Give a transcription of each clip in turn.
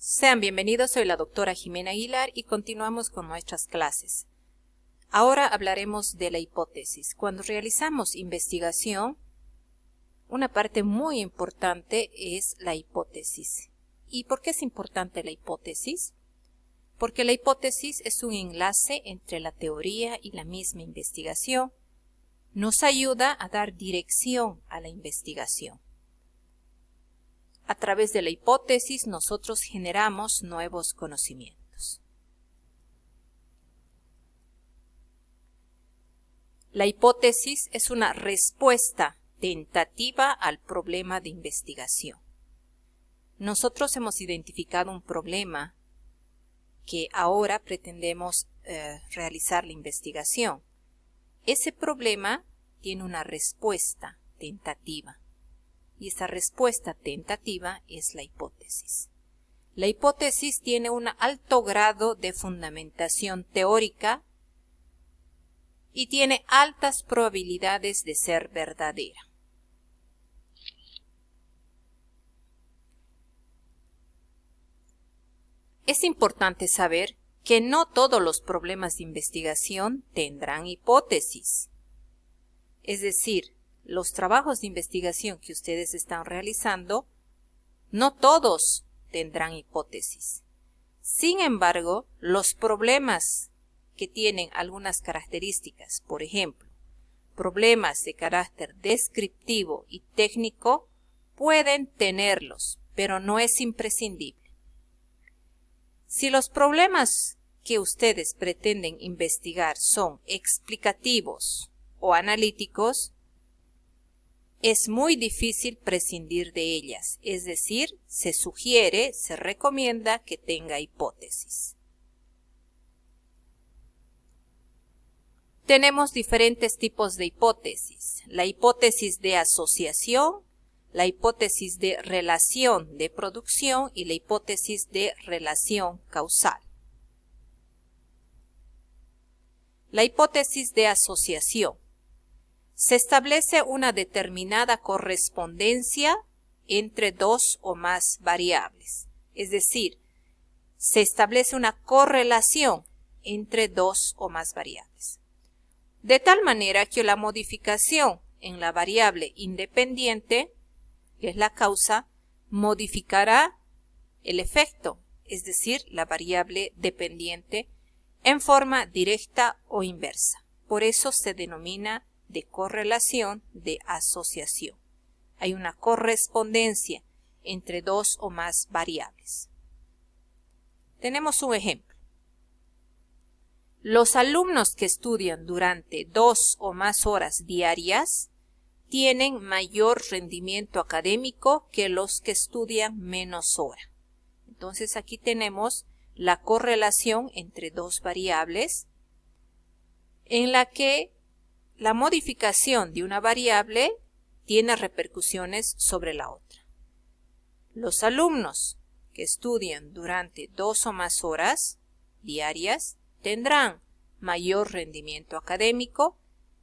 Sean bienvenidos, soy la doctora Jimena Aguilar y continuamos con nuestras clases. Ahora hablaremos de la hipótesis. Cuando realizamos investigación, una parte muy importante es la hipótesis. ¿Y por qué es importante la hipótesis? Porque la hipótesis es un enlace entre la teoría y la misma investigación. Nos ayuda a dar dirección a la investigación. A través de la hipótesis nosotros generamos nuevos conocimientos. La hipótesis es una respuesta tentativa al problema de investigación. Nosotros hemos identificado un problema que ahora pretendemos realizar la investigación. Ese problema tiene una respuesta tentativa. Y esa respuesta tentativa es la hipótesis. La hipótesis tiene un alto grado de fundamentación teórica y tiene altas probabilidades de ser verdadera. Es importante saber que no todos los problemas de investigación tendrán hipótesis. Es decir, los trabajos de investigación que ustedes están realizando, no todos tendrán hipótesis. Sin embargo, los problemas que tienen algunas características, por ejemplo, problemas de carácter descriptivo y técnico, pueden tenerlos, pero no es imprescindible. Si los problemas que ustedes pretenden investigar son explicativos o analíticos, es muy difícil prescindir de ellas, es decir, se sugiere, se recomienda que tenga hipótesis. Tenemos diferentes tipos de hipótesis: la hipótesis de asociación, la hipótesis de relación de producción y la hipótesis de relación causal. La hipótesis de asociación. Se establece una determinada correspondencia entre dos o más variables, es decir, se establece una correlación entre dos o más variables. De tal manera que la modificación en la variable independiente, que es la causa, modificará el efecto, es decir, la variable dependiente, en forma directa o inversa. Por eso se denomina de correlación de asociación. Hay una correspondencia entre dos o más variables. Tenemos un ejemplo. Los alumnos que estudian durante 2 o más horas diarias tienen mayor rendimiento académico que los que estudian menos horas. Entonces aquí tenemos la correlación entre dos variables en la que la modificación de una variable tiene repercusiones sobre la otra. Los alumnos que estudian durante 2 o más horas diarias tendrán mayor rendimiento académico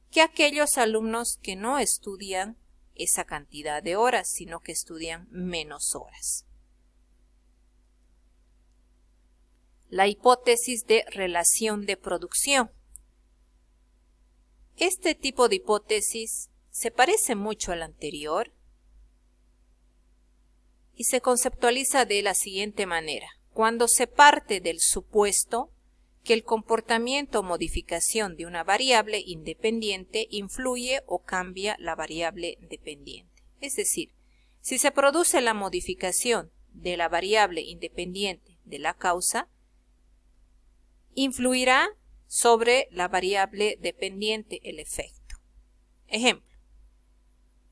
que aquellos alumnos que no estudian esa cantidad de horas, sino que estudian menos horas. La hipótesis de relación de producción. Este tipo de hipótesis se parece mucho a la anterior y se conceptualiza de la siguiente manera. Cuando se parte del supuesto que el comportamiento o modificación de una variable independiente influye o cambia la variable dependiente. Es decir, si se produce la modificación de la variable independiente de la causa, influirá sobre la variable dependiente el efecto. Ejemplo,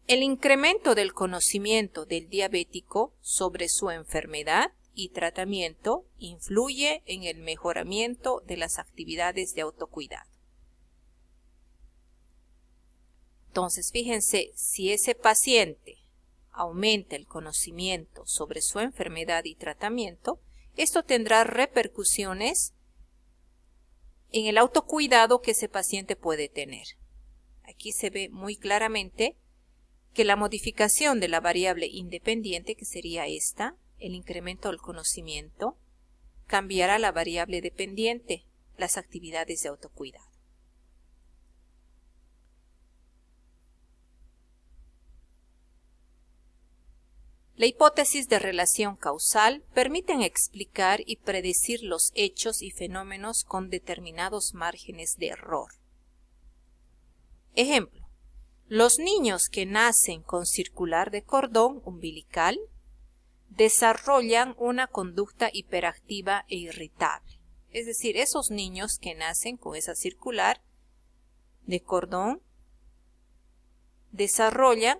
el incremento del conocimiento del diabético sobre su enfermedad y tratamiento influye en el mejoramiento de las actividades de autocuidado. Entonces, fíjense, si ese paciente aumenta el conocimiento sobre su enfermedad y tratamiento, esto tendrá repercusiones en el autocuidado que ese paciente puede tener. Aquí se ve muy claramente que la modificación de la variable independiente, que sería esta, el incremento del conocimiento, cambiará la variable dependiente, las actividades de autocuidado. La hipótesis de relación causal permiten explicar y predecir los hechos y fenómenos con determinados márgenes de error. Ejemplo, los niños que nacen con circular de cordón umbilical desarrollan una conducta hiperactiva e irritable. Es decir, esos niños que nacen con esa circular de cordón desarrollan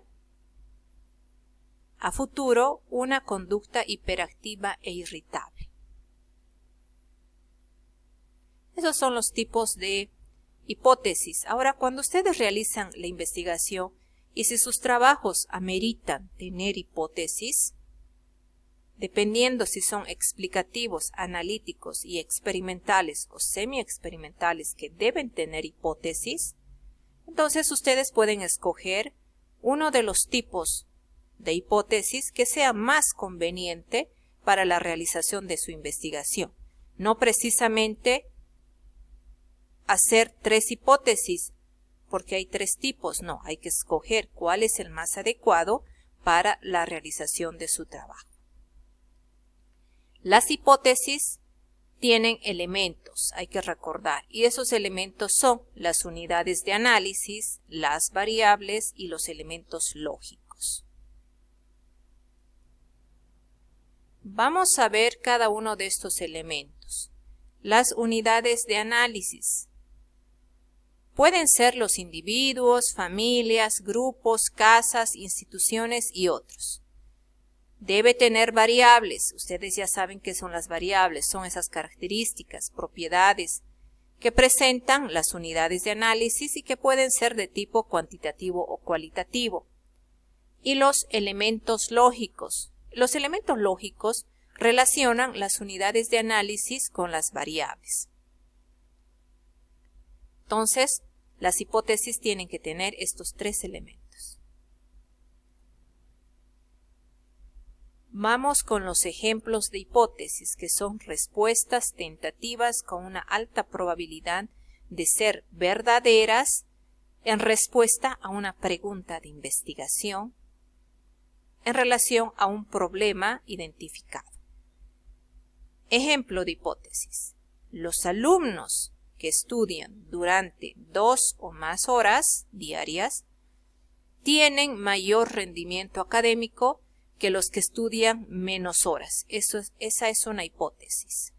a futuro una conducta hiperactiva e irritable. Esos son los tipos de hipótesis. Ahora, cuando ustedes realizan la investigación y si sus trabajos ameritan tener hipótesis, dependiendo si son explicativos, analíticos y experimentales o semi-experimentales que deben tener hipótesis, entonces ustedes pueden escoger uno de los tipos de hipótesis que sea más conveniente para la realización de su investigación. No precisamente hacer 3 hipótesis porque hay 3 tipos, no, hay que escoger cuál es el más adecuado para la realización de su trabajo. Las hipótesis tienen elementos, hay que recordar, y esos elementos son las unidades de análisis, las variables y los elementos lógicos. Vamos a ver cada uno de estos elementos. Las unidades de análisis pueden ser los individuos, familias, grupos, casas, instituciones y otros. Debe tener variables. Ustedes ya saben qué son las variables. Son esas características, propiedades que presentan las unidades de análisis y que pueden ser de tipo cuantitativo o cualitativo. Y los elementos lógicos. Los elementos lógicos relacionan las unidades de análisis con las variables. Entonces, las hipótesis tienen que tener estos 3 elementos. Vamos con los ejemplos de hipótesis, que son respuestas tentativas con una alta probabilidad de ser verdaderas en respuesta a una pregunta de investigación en relación a un problema identificado. Ejemplo de hipótesis. Los alumnos que estudian durante 2 o más horas diarias tienen mayor rendimiento académico que los que estudian menos horas. Esa es una hipótesis.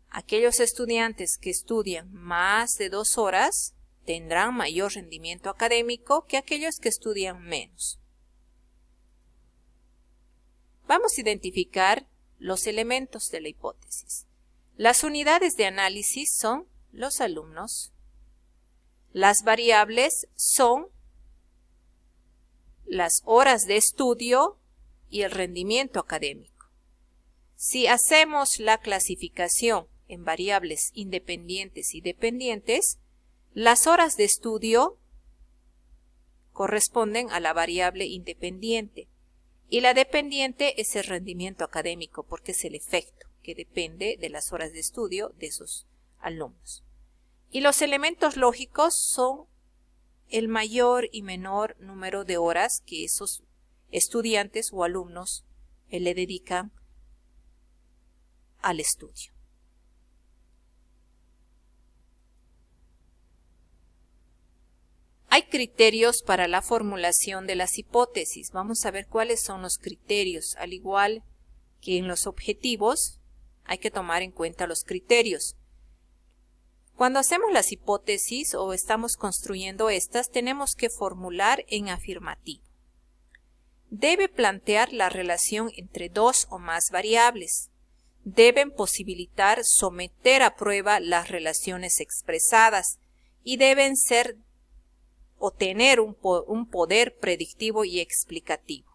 Aquellos estudiantes que estudian más de 2 horas tendrán mayor rendimiento académico que aquellos que estudian menos. Vamos a identificar los elementos de la hipótesis. Las unidades de análisis son los alumnos. Las variables son las horas de estudio y el rendimiento académico. Si hacemos la clasificación en variables independientes y dependientes, las horas de estudio corresponden a la variable independiente. Y la dependiente es el rendimiento académico porque es el efecto que depende de las horas de estudio de esos alumnos. Y los elementos lógicos son el mayor y menor número de horas que esos estudiantes o alumnos le dedican al estudio. Hay criterios para la formulación de las hipótesis. Vamos a ver cuáles son los criterios. Al igual que en los objetivos, hay que tomar en cuenta los criterios. Cuando hacemos las hipótesis o estamos construyendo estas, tenemos que formular en afirmativo. Debe plantear la relación entre 2 o más variables. Deben posibilitar someter a prueba las relaciones expresadas y deben ser o tener un poder predictivo y explicativo.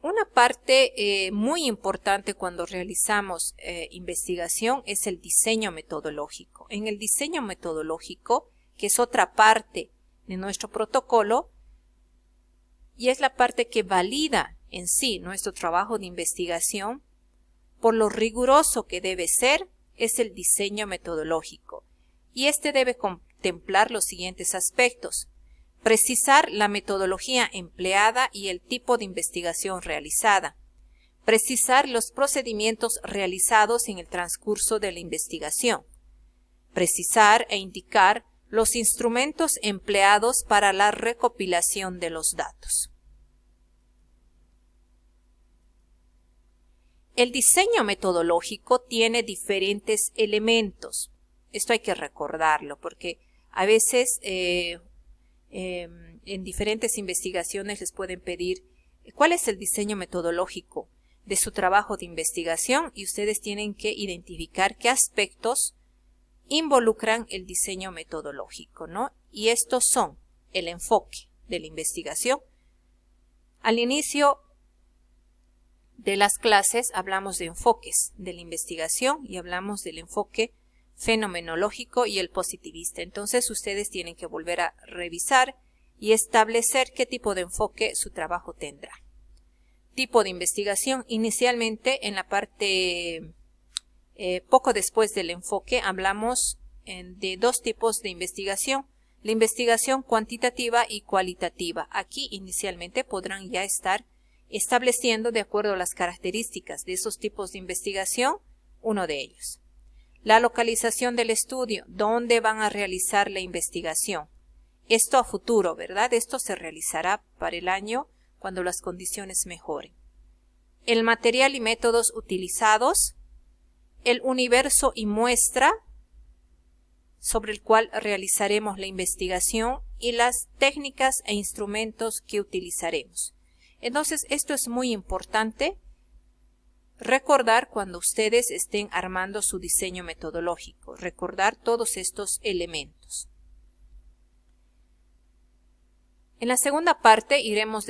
Una parte muy importante cuando realizamos investigación es el diseño metodológico. En el diseño metodológico, que es otra parte de nuestro protocolo y es la parte que valida en sí nuestro trabajo de investigación por lo riguroso que debe ser, es el diseño metodológico. Y este debe contemplar los siguientes aspectos: precisar la metodología empleada y el tipo de investigación realizada, precisar los procedimientos realizados en el transcurso de la investigación, precisar e indicar los instrumentos empleados para la recopilación de los datos. El diseño metodológico tiene diferentes elementos. Esto hay que recordarlo porque a veces en diferentes investigaciones les pueden pedir cuál es el diseño metodológico de su trabajo de investigación y ustedes tienen que identificar qué aspectos involucran el diseño metodológico, ¿no? Y estos son el enfoque de la investigación. Al inicio de las clases hablamos de enfoques de la investigación y hablamos del enfoque fenomenológico y el positivista. Entonces ustedes tienen que volver a revisar y establecer qué tipo de enfoque su trabajo tendrá. Tipo de investigación. Inicialmente en la parte poco después del enfoque hablamos de dos tipos de investigación. La investigación cuantitativa y cualitativa. Aquí inicialmente podrán ya estar estableciendo de acuerdo a las características de esos tipos de investigación uno de ellos. La localización del estudio, ¿dónde van a realizar la investigación? Esto a futuro, ¿verdad? Esto se realizará para el año cuando las condiciones mejoren. El material y métodos utilizados, el universo y muestra sobre el cual realizaremos la investigación y las técnicas e instrumentos que utilizaremos. Entonces, esto es muy importante recordar cuando ustedes estén armando su diseño metodológico, recordar todos estos elementos. En la segunda parte iremos